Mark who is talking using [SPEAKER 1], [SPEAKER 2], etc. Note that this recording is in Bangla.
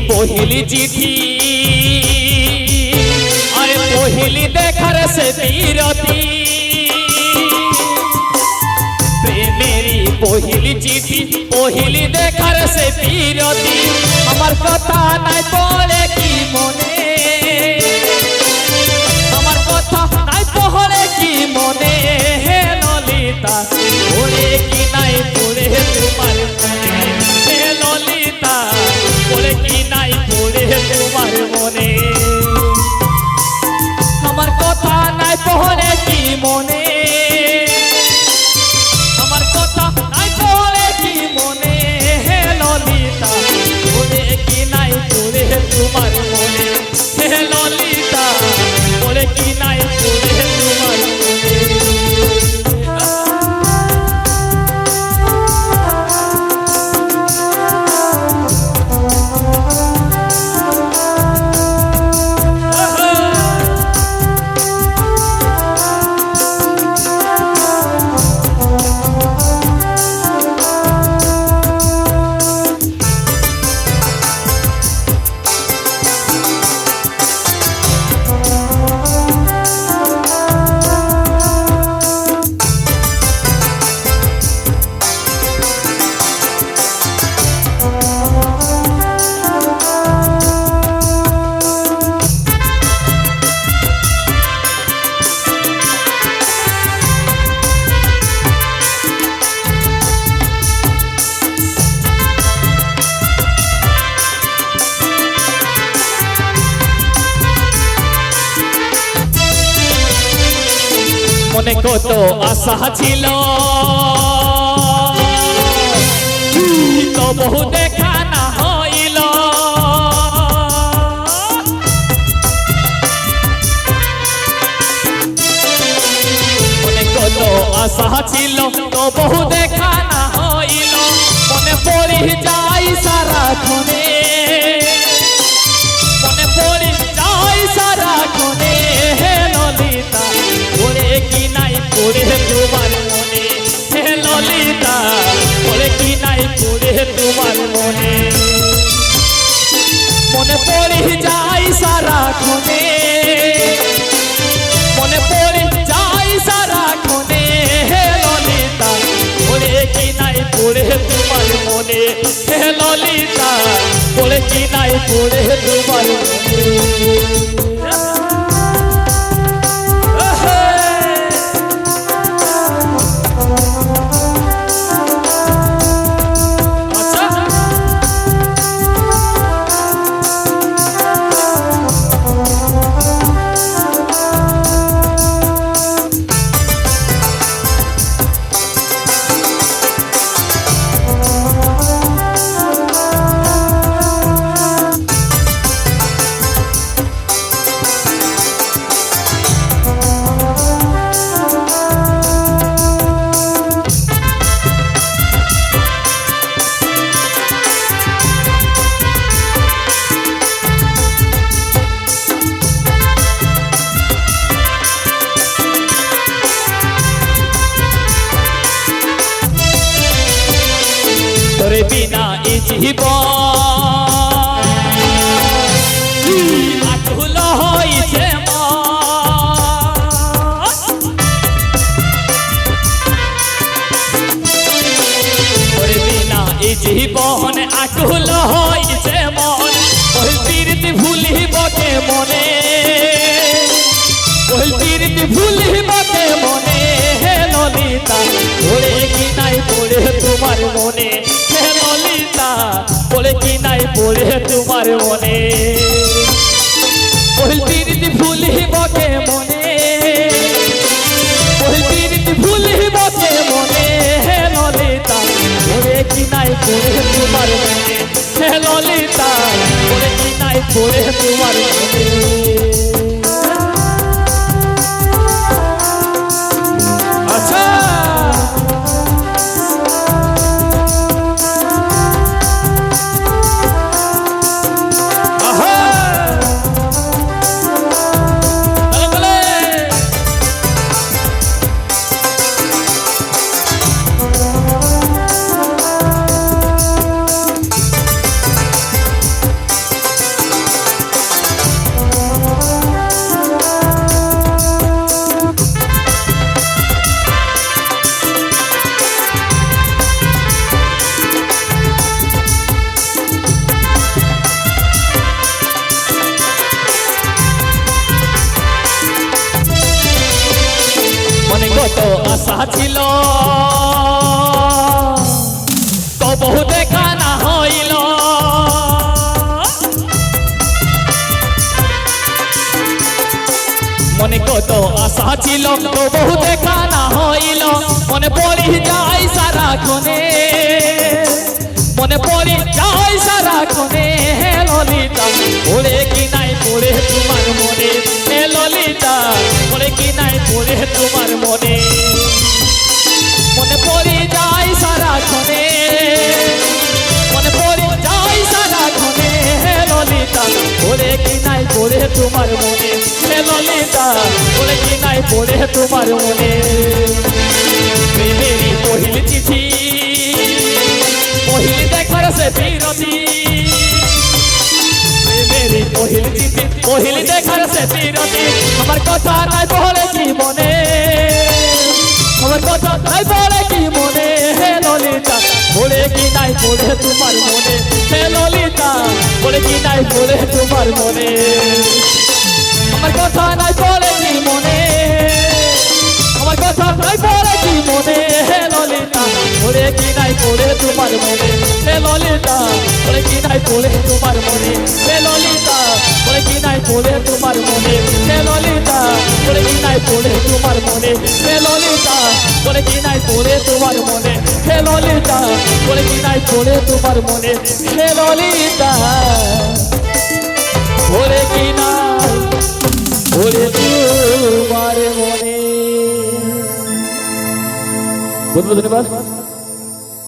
[SPEAKER 1] পহিলি চিঠি আরে পহিলি দেখার সে বিরতি প্রেমেরই পহিলি চিঠি পহিলি দেখার সে বিরতি আমার কথা নাই পড়ে কি মনে আমার কথা নাই পড়ে কি মনে হে ললিতা পড়ে কি নাই পড়ে তোমার মনে হে ললিতা পড়ে কি নাই পড়ে তোমার মনে আমার কথা নাই পড়ে কি মনে আমার কথা নাই পড়ে কি মনে হে ললিতা পড়ে কি নাই পড়ে তোমার মনে হে ললিতা পড়ে কি নাই পড়ে তোমার মনে মনে কত আশা ছিল তবু দেখা না হইল মনে কত আশা ছিল তবু দেখা না হইল মনে পড়ি যাই সারাক্ষণে মনে পড়ি যাই সারাক্ষণে হে ললিতা পড়ে কি নাই পড়ে তোমার মনে হে ললিতা পড়ে কি নাই পড়ে তোমার মনে মনে পড়ে যাই সারাক্ষণে মনে পড়ে যাই সারাক্ষণে হে ললিতা পড়ে কি নাই পড়ে তোমার মনে হে ললিতা পড়ে কি নাই পড়ে তোমার মনে তোরে বিনা এই জীবন আকুল হইছে তোরে বিনা এই জীবন আকুল হইছে মন ওই প্রীতি ভুলিব কে মনে ওই প্রীতি ভুলিব কে মনে হে ললিতা পড়ে কি নাই পড়ে তোমার মনে হে ললিতা পড়ে কি নাই পড়ে তোমার মনে ওই প্রীতি ভুলিব কে মনে ওই প্রীতি ভুলিব কে মনে হে ললিতা পড়ে কি নাই পড়ে তোমার মনে হে ললিতা পড়ে কি নাই পড়ে তোমার মনে ছিল তবু দেখা না হইল মনে কত আশা ছিল তবু দেখা না হইল মনে পড়ি যায় সারাক্ষণে মনে পড়ি যায় সারাক্ষণে হে ললিতা পড়ে কি নাই পড়ে তোমার মনে হে ললিতা পড়ে কি নাই পড়ে তোমার মনে মনে পড়ি যায় সারাক্ষণে মনে পড়ি যায় সারাক্ষণে হে ললিতা পড়ে কি নাই পড়ে তোমার মনে হে ললিতা পড়ে কি নাই পড়ে তোমার মনে প্রেমেরই পহিল চিঠি পহিল দেখার সে বিরতি প্রেমেরই পহিল চিঠি পহিল দেখার সে বিরতি আমার কথা নাই বলে কি মনে আমার কথা নাই বলে কি মনে হে ললিতা পড়ে কি নাই পড়ে তোমার মনে হে ললিতা পড়ে কি নাই পড়ে তোমার মনে আমার কথা নাই বলে কি মনে আমার কথা নাই বলে কি মনে হে ললিতা পড়ে কি নাই পড়ে তোমার মনে হে ললিতা পড়ে কি নাই পড়ে তোমার মনে হে ললিতা পড়ে কি নাই পড়ে তোমার মনে হে ললিতা পড়ে কি নাই পড়ে তোমার মনে হে ললিতা পড়ে কি নাই পড়ে তোমার মনে হে ললিতা পড়ে কি নাই পড়ে তোমার মনে হে ললিতা পড়ে কি নাই পড়ে তোমার মনে। বহুত বহুত ধন্যবাদ।